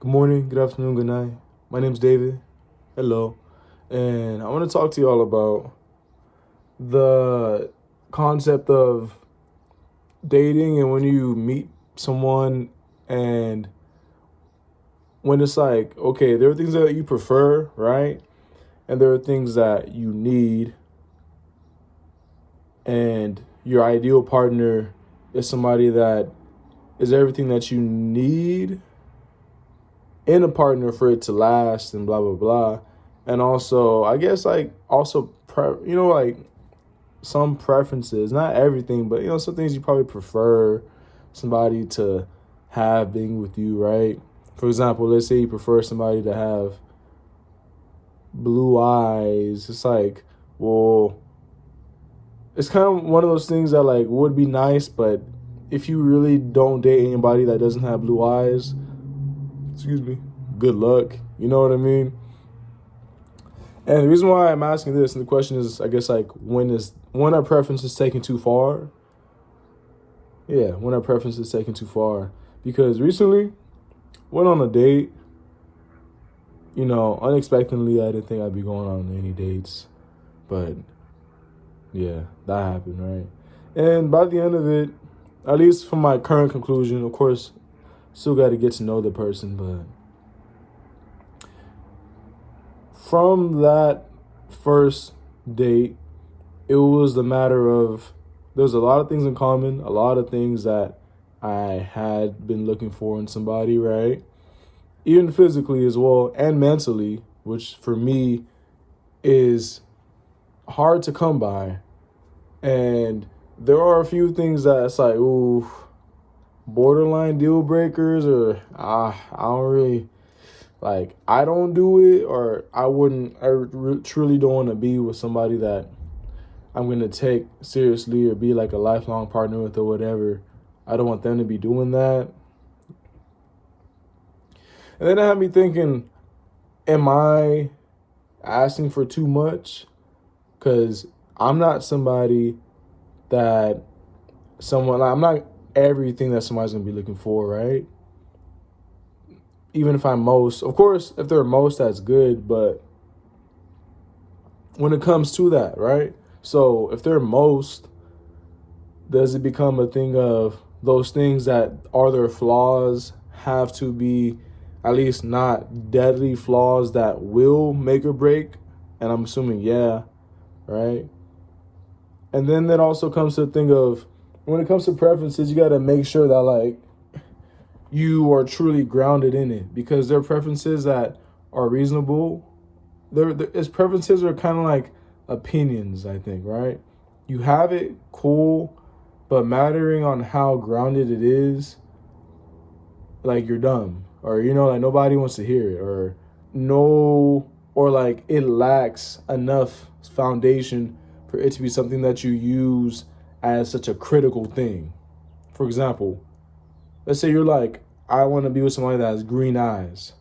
Good morning, good afternoon, good night. My name's David. Hello. And I want to talk to y'all about the concept of dating and when you meet someone and when it's like, okay, there are things that you prefer, right? And there are things that you need. And your ideal partner is somebody that is everything that you need in a partner for it to last and blah blah blah. And also I guess like also like some preferences, not everything, but some things you probably prefer somebody to have being with you, right? For example, let's say you prefer somebody to have blue eyes. It's like, well, it's kind of one of those things that like would be nice, but if you really don't date anybody that doesn't have blue eyes, excuse me, good luck. You know what I mean? And the reason why I'm asking this, and the question is, I guess, like, when our preference is taken too far? Yeah, when our preference is taken too far. Because recently, went on a date. Unexpectedly, I didn't think I'd be going on any dates. But, yeah, that happened, right? And by the end of it, at least from my current conclusion, of course, still got to get to know the person, but from that first date, it was the matter of there's a lot of things in common, a lot of things that I had been looking for in somebody, right? Even physically as well and mentally, which for me is hard to come by. And there are a few things that it's like, ooh, borderline deal breakers, or I don't really like, I don't do it, or truly don't want to be with somebody that I'm going to take seriously or be like a lifelong partner with or whatever. I don't want them to be doing that. And then it had me thinking, am I asking for too much? Because I'm not somebody that I'm not everything that somebody's going to be looking for, right? Even if I'm most, of course, if they're most, that's good. But when it comes to that, right? So if they're most, does it become a thing of those things that are their flaws have to be at least not deadly flaws that will make or break? And I'm assuming, yeah, right? And then that also comes to the thing of when it comes to preferences, you got to make sure that like you are truly grounded in it, because there are preferences that are reasonable. Its preferences are kind of like opinions, I think, right? You have it, cool, but mattering on how grounded it is, like you're dumb, or like nobody wants to hear it, or no, or like it lacks enough foundation for it to be something that you use as such a critical thing. For example, let's say you're like, I want to be with somebody that has green eyes.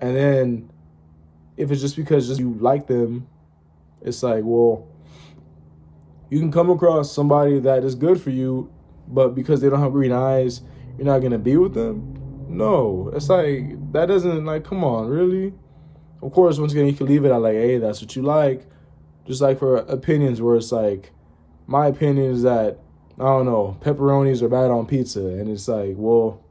And then if it's just because just you like them, it's like, well, you can come across somebody that is good for you, but because they don't have green eyes, you're not going to be with them? No. It's like, that doesn't, like, come on, really? Of course, once again, you can leave it at like, hey, that's what you like. Just like for opinions where it's like, my opinion is that, I don't know, pepperonis are bad on pizza. And it's like, well,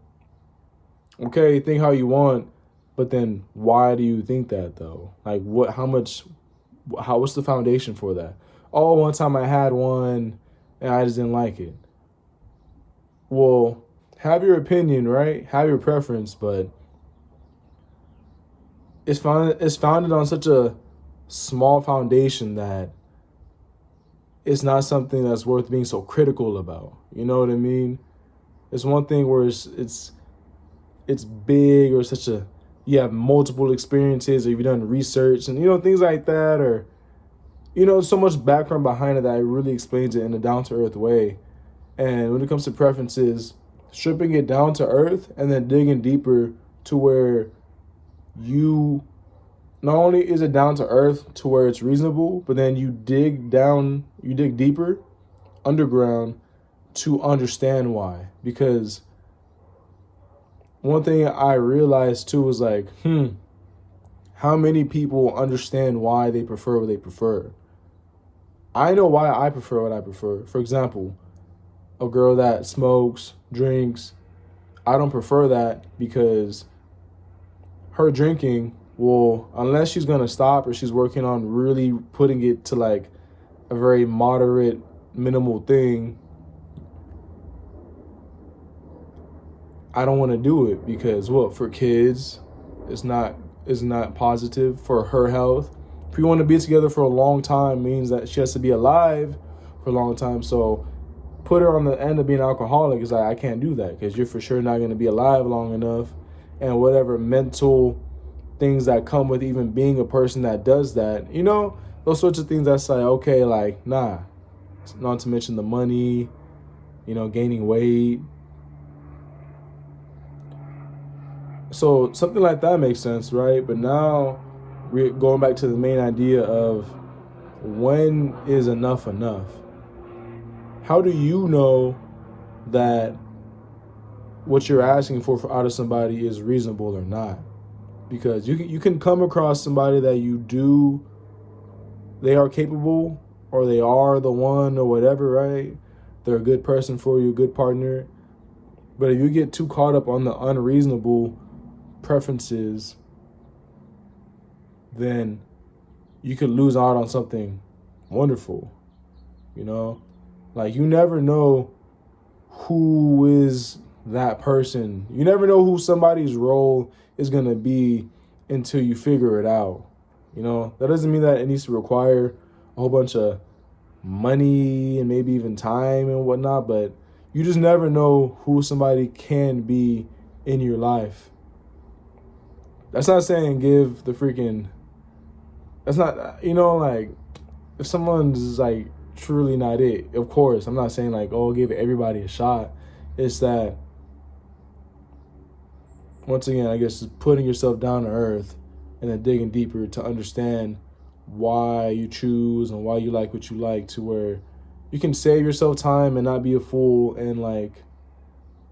okay, think how you want, but then why do you think that though? Like what's the foundation for that? Oh, one time I had one and I just didn't like it. Well, have your opinion, right? Have your preference, but it's founded on such a small foundation that it's not something that's worth being so critical about. You know what I mean? It's one thing where it's big, or you have multiple experiences, or you've done research and things like that, or so much background behind it that it really explains it in a down to earth way. And when it comes to preferences, stripping it down to earth and then digging deeper to where you not only is it down to earth to where it's reasonable, but then you dig deeper underground to understand why. Because one thing I realized too was like, how many people understand why they prefer what they prefer? I know why I prefer what I prefer. For example, a girl that smokes, drinks, I don't prefer that because her drinking will, unless she's going to stop or she's working on really putting it to like a very moderate, minimal thing, I don't want to do it because what, for kids, it's not positive for her health. If you want to be together for a long time means that she has to be alive for a long time. So put her on the end of being alcoholic is like, I can't do that because you're for sure not going to be alive long enough. And whatever mental things that come with even being a person that does that, you know, those sorts of things that's like, okay, like, nah. Not to mention the money, you know, gaining weight. So something like that makes sense, right? But now we're going back to the main idea of when is enough enough? How do you know that what you're asking for out of somebody is reasonable or not? Because you can come across somebody that they are capable or they are the one or whatever, right? They're a good person for you, a good partner. But if you get too caught up on the unreasonable preferences, then you could lose out on something wonderful, you know? Like, you never know who is that person. You never know who somebody's role is going to be until you figure it out. You know, that doesn't mean that it needs to require a whole bunch of money and maybe even time and whatnot, but you just never know who somebody can be in your life. That's not saying give the freaking, that's not, you know, like, if someone's like truly not it, of course, I'm not saying like, oh, give everybody a shot. It's that, once again, I guess just putting yourself down to earth and then digging deeper to understand why you choose and why you like what you like, to where you can save yourself time and not be a fool and like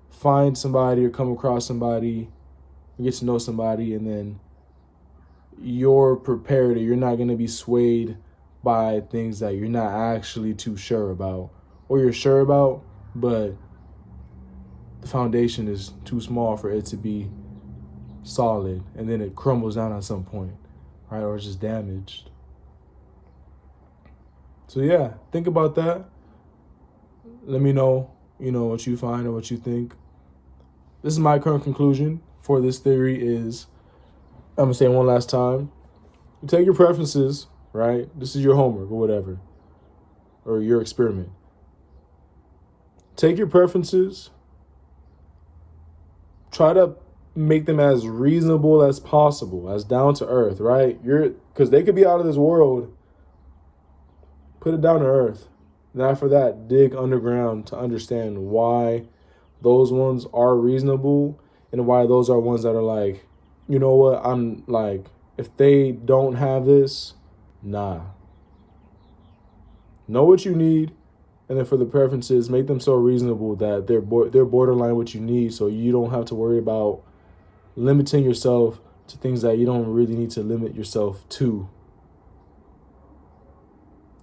find somebody or come across somebody, get to know somebody, and then you're prepared or you're not going to be swayed by things that you're not actually too sure about, or you're sure about, but the foundation is too small for it to be solid, and then it crumbles down at some point, right? Or it's just damaged. So yeah, think about that. Let me know, what you find or what you think. This is my current conclusion for this theory is, I'm going to say it one last time. You take your preferences, right? This is your homework or whatever, or your experiment. Take your preferences, try to make them as reasonable as possible, as down to earth, right? Because they could be out of this world. Put it down to earth. And after that, dig underground to understand why those ones are reasonable and why those are ones that are like, you know what, I'm like, if they don't have this, nah. Know what you need, and then for the preferences, make them so reasonable that they're borderline what you need, so you don't have to worry about limiting yourself to things that you don't really need to limit yourself to.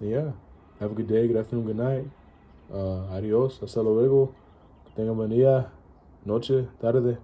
Yeah. Have a good day, good afternoon, good night. Adios, hasta luego. Que tengan buen día, noche, tarde.